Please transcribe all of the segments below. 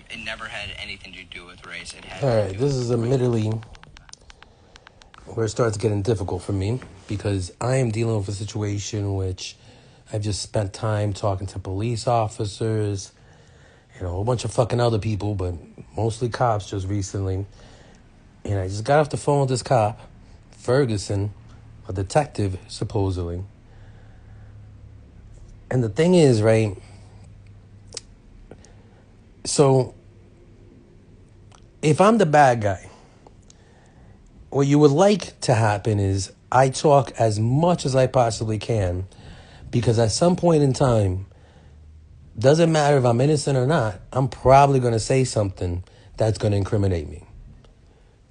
It never had anything to do with race. It had. All right, this is admittedly where it starts getting difficult for me because I am dealing with a situation which I've just spent time talking to police officers and a whole bunch of fucking other people, but mostly cops just recently. And I just got off the phone with this cop, Ferguson, a detective, supposedly. And the thing is, right, so if I'm the bad guy, what you would like to happen is I talk as much as I possibly can because at some point in time, doesn't matter if I'm innocent or not, I'm probably going to say something that's going to incriminate me.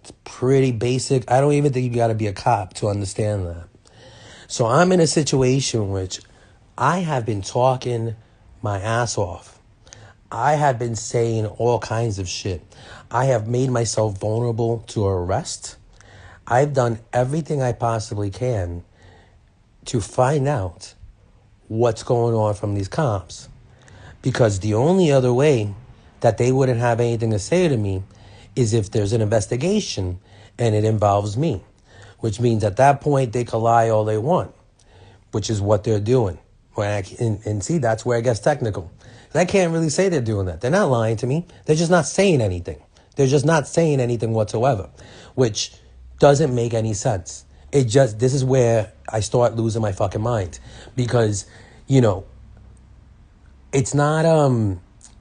It's pretty basic. I don't even think you got to be a cop to understand that. So I'm in a situation which I have been talking my ass off. I have been saying all kinds of shit. I have made myself vulnerable to arrest. I've done everything I possibly can to find out what's going on from these cops. Because the only other way that they wouldn't have anything to say to me is if there's an investigation and it involves me. Which means at that point they can lie all they want, which is what they're doing. And see, that's where it gets technical. I can't really say they're doing that. They're not lying to me. They're just not saying anything. They're just not saying anything whatsoever, which doesn't make any sense. This is where I start losing my fucking mind because,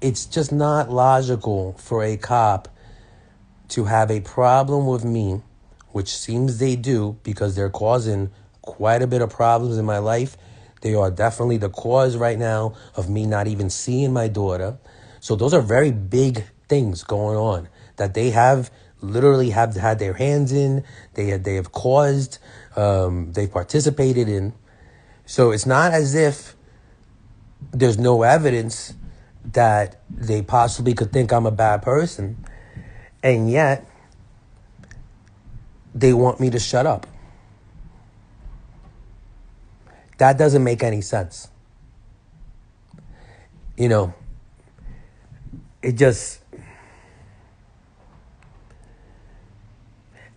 it's just not logical for a cop to have a problem with me, which seems they do because they're causing quite a bit of problems in my life. They are definitely the cause right now of me not even seeing my daughter. So those are very big things going on that they have literally have had their hands in. They have caused, they've participated in. So it's not as if there's no evidence that they possibly could think I'm a bad person. And yet they want me to shut up. That doesn't make any sense. It just...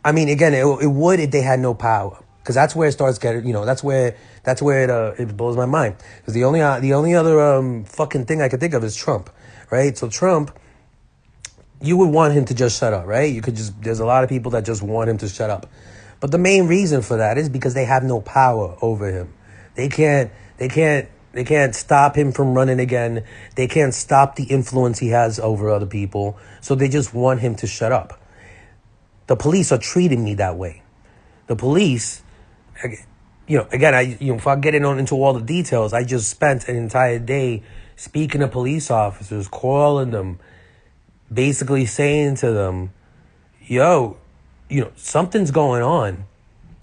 I mean, again, it would if they had no power, because that's where it starts getting. That's where it blows my mind. Because the only other fucking thing I could think of is Trump, right? So Trump, you would want him to just shut up, right? There's a lot of people that just want him to shut up, but the main reason for that is because they have no power over him. They can't stop him from running again. They can't stop the influence he has over other people. So they just want him to shut up. The police are treating me that way. The police, again, without getting into all the details, I just spent an entire day speaking to police officers, calling them, basically saying to them, yo, something's going on.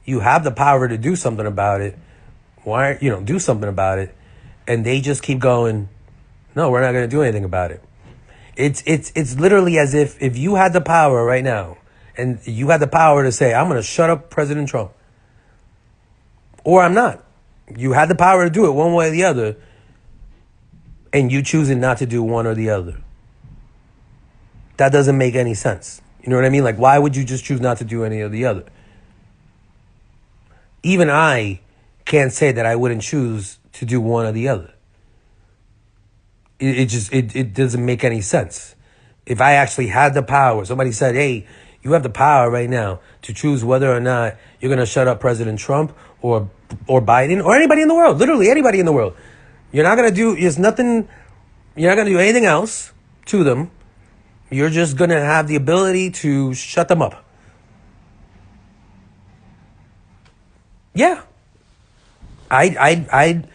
You have the power to do something about it. Why, do something about it. And they just keep going, no, we're not going to do anything about it. It's literally as if you had the power right now, and you had the power to say, I'm going to shut up President Trump. Or I'm not. You had the power to do it one way or the other. And you choosing not to do one or the other. That doesn't make any sense. You know what I mean? Like, why would you just choose not to do any or the other? Even I can't say that I wouldn't choose to do one or the other. It doesn't make any sense. If I actually had the power, somebody said, hey, you have the power right now to choose whether or not you're going to shut up President Trump or Biden or anybody in the world, literally anybody in the world. You're not going to do anything else to them. You're just going to have the ability to shut them up. Yeah. It'd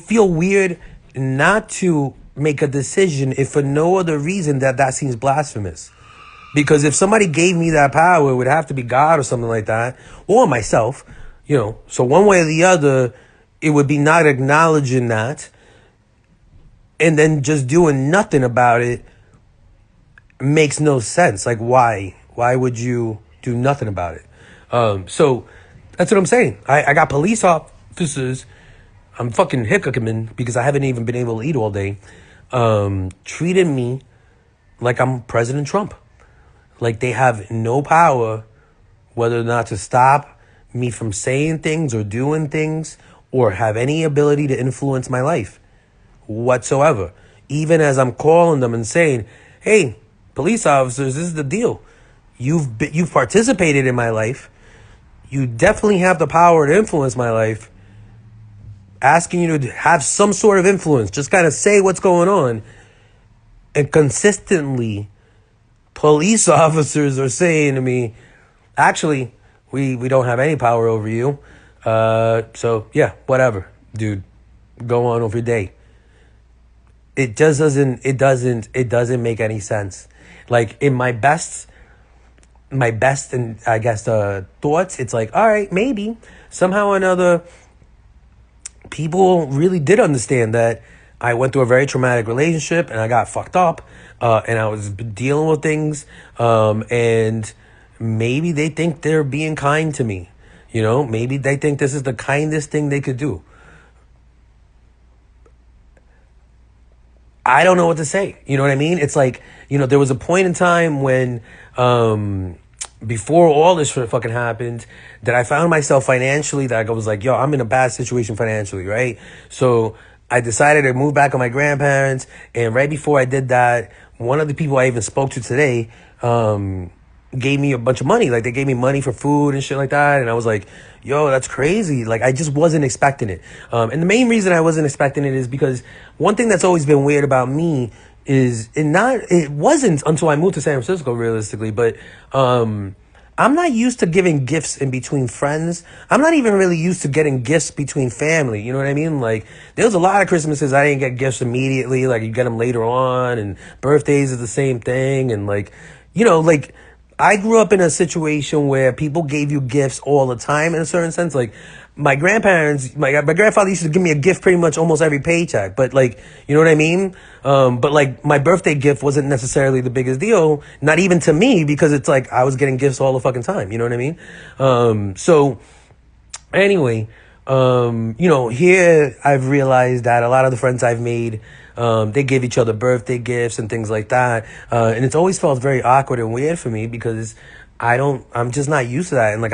feel weird not to make a decision if for no other reason that seems blasphemous. Because if somebody gave me that power, it would have to be God or something like that, or myself, So one way or the other, it would be not acknowledging that and then just doing nothing about it makes no sense. Like, why? Why would you do nothing about it? So that's what I'm saying. I got police officers. I'm fucking hiccuping because I haven't even been able to eat all day. Treated me like I'm President Trump. Like they have no power whether or not to stop me from saying things or doing things or have any ability to influence my life whatsoever. Even as I'm calling them and saying, hey, police officers, this is the deal. You've participated in my life. You definitely have the power to influence my life. Asking you to have some sort of influence. Just kind of say what's going on. And consistently, police officers are saying to me, actually, we don't have any power over you. So, yeah, whatever, dude. Go on with your day. It just doesn't make any sense. Like, in my best and I guess thoughts, it's like, all right, maybe somehow or another people really did understand that I went through a very traumatic relationship and I got fucked up, and I was dealing with things, and maybe they think they're being kind to me. You know, maybe they think this is the kindest thing they could do. I don't know what to say. You know what I mean? It's like, you know, there was a point in time when, before all this shit fucking happened, that I found myself financially, that I was like, yo, I'm in a bad situation financially, right? So I decided to move back with my grandparents. And right before I did that, one of the people I even spoke to today, gave me a bunch of money. Like they gave me money for food and shit like that. And I was like, yo, that's crazy. Like I just wasn't expecting it. And the main reason I wasn't expecting it is because one thing that's always been weird about me is it wasn't until I moved to San Francisco realistically, but I'm not used to giving gifts in between friends. I'm not even really used to getting gifts between family. You know what I mean? Like, there was a lot of Christmases I didn't get gifts immediately. Like, you get them later on, and birthdays is the same thing. And, like, you know, like, I grew up in a situation where people gave you gifts all the time in a certain sense. Like, my grandparents, my grandfather used to give me a gift pretty much almost every paycheck. But, like, you know what I mean? But, like, my birthday gift wasn't necessarily the biggest deal. Not even to me, because it's like I was getting gifts all the fucking time. You know what I mean? So, anyway, you know, here I've realized that a lot of the friends I've made, they give each other birthday gifts and things like that. And it's always felt very awkward and weird for me because I'm just not used to that. And like,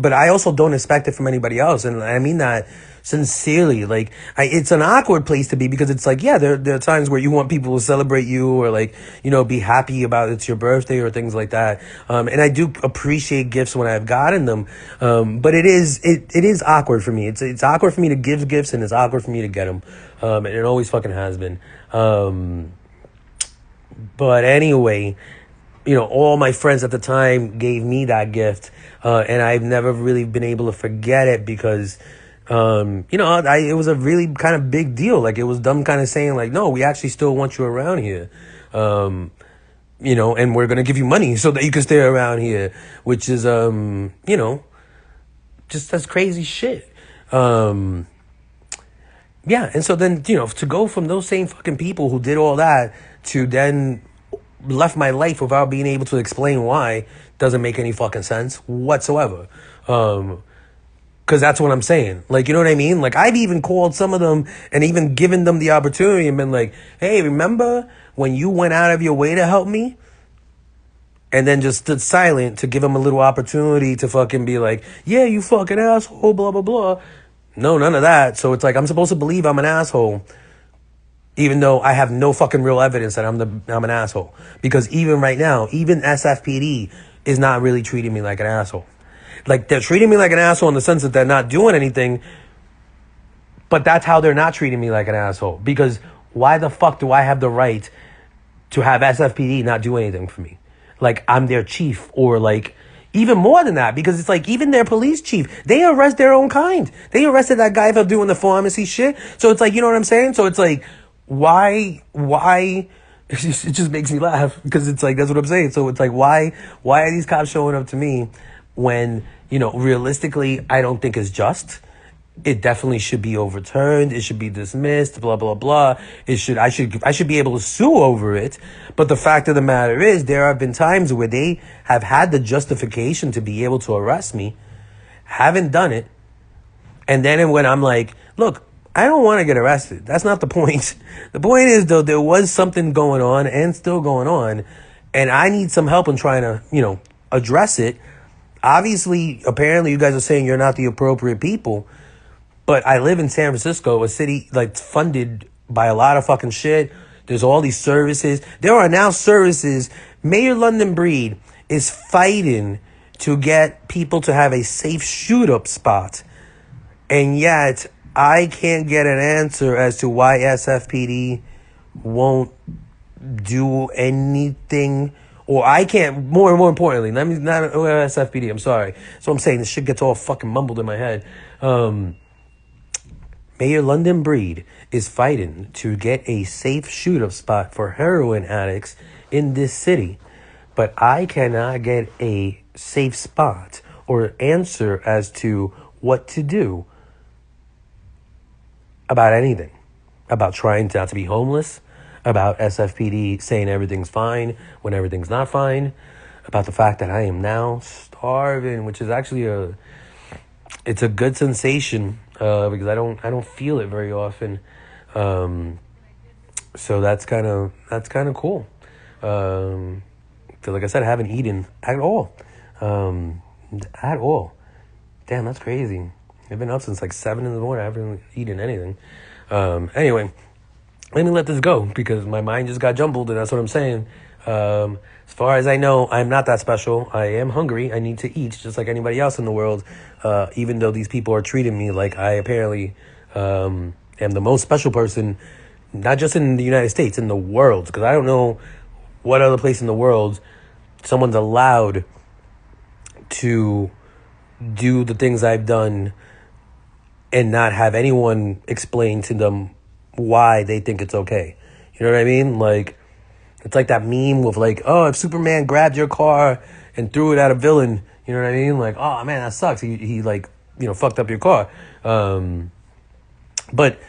but I also don't expect it from anybody else. And I mean that sincerely. Like, it's an awkward place to be because it's like, yeah, there are times where you want people to celebrate you or like, you know, be happy about it's your birthday or things like that. And I do appreciate gifts when I've gotten them. But it is awkward for me. It's awkward for me to give gifts and it's awkward for me to get them. And it always fucking has been. But anyway, you know, all my friends at the time gave me that gift. And I've never really been able to forget it because, you know, it was a really kind of big deal. Like, it was them kind of saying, like, no, we actually still want you around here. You know, and we're going to give you money so that you can stay around here, which is, you know, just that's crazy shit. Yeah, and so then, you know, to go from those same fucking people who did all that to then left my life without being able to explain why doesn't make any fucking sense whatsoever. Because that's what I'm saying. Like, you know what I mean? Like, I've even called some of them and even given them the opportunity and been like, hey, remember when you went out of your way to help me? And then just stood silent to give them a little opportunity to fucking be like, yeah, you fucking asshole, blah, blah, blah. No, none of that. So it's like, I'm supposed to believe I'm an asshole, even though I have no fucking real evidence that I'm an asshole. Because even right now, even SFPD is not really treating me like an asshole. Like, they're treating me like an asshole in the sense that they're not doing anything, but that's how they're not treating me like an asshole. Because why the fuck do I have the right to have SFPD not do anything for me? Like, I'm their chief, or like, even more than that, because it's like, even their police chief, they arrest their own kind. They arrested that guy for doing the pharmacy shit. So it's like, you know what I'm saying? So it's like, why, it just makes me laugh, because it's like, that's what I'm saying. So it's like, why are these cops showing up to me when, you know, realistically, I don't think it's just. It definitely should be overturned. It should be dismissed, blah, blah, blah. I should be able to sue over it. But the fact of the matter is, there have been times where they have had the justification to be able to arrest me, haven't done it. And then when I'm like, look, I don't want to get arrested. That's not the point. The point is, though, there was something going on and still going on, and I need some help in trying to, address it. Obviously, apparently, you guys are saying you're not the appropriate people, but I live in San Francisco, a city like funded by a lot of fucking shit. There's all these services. There are now services. Mayor London Breed is fighting to get people to have a safe shoot-up spot, and yet I can't get an answer as to why SFPD won't do anything, or I can't. More importantly, let me not SFPD. I'm sorry. So I'm saying this shit gets all fucking mumbled in my head. Mayor London Breed is fighting to get a safe shoot-up spot for heroin addicts in this city, but I cannot get a safe spot or answer as to what to do about anything, about trying not to be homeless, about SFPD saying everything's fine when everything's not fine, about the fact that I am now starving, which is actually it's a good sensation because I don't feel it very often, so that's kind of cool. Like I said, I haven't eaten at all, Damn, that's crazy. I've been up since like 7 in the morning. I haven't eaten anything. Anyway, let me let this go because my mind just got jumbled, and that's what I'm saying. As far as I know, I'm not that special. I am hungry. I need to eat just like anybody else in the world, even though these people are treating me like I apparently am the most special person, not just in the United States, in the world, because I don't know what other place in the world someone's allowed to do the things I've done and not have anyone explain to them why they think it's okay. You know what I mean? Like, it's like that meme with like, oh, if Superman grabbed your car and threw it at a villain, you know what I mean? Like, oh man, that sucks. He like, fucked up your car. But,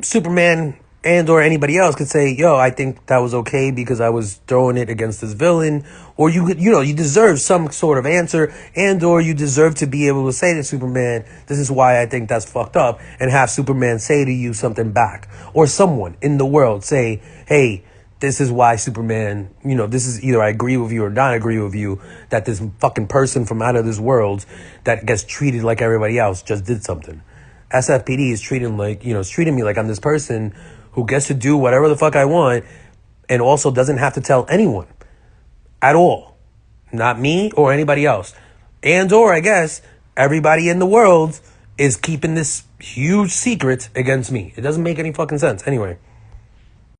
Superman and or anybody else could say, yo, I think that was okay because I was throwing it against this villain. Or you could, you deserve some sort of answer, and or you deserve to be able to say to Superman, this is why I think that's fucked up, and have Superman say to you something back. Or someone in the world say, hey, this is why Superman, this is either I agree with you or not agree with you, that this fucking person from out of this world that gets treated like everybody else just did something. SFPD is treating me like I'm this person who gets to do whatever the fuck I want and also doesn't have to tell anyone at all. Not me or anybody else. And or, I guess, everybody in the world is keeping this huge secret against me. It doesn't make any fucking sense. Anyway.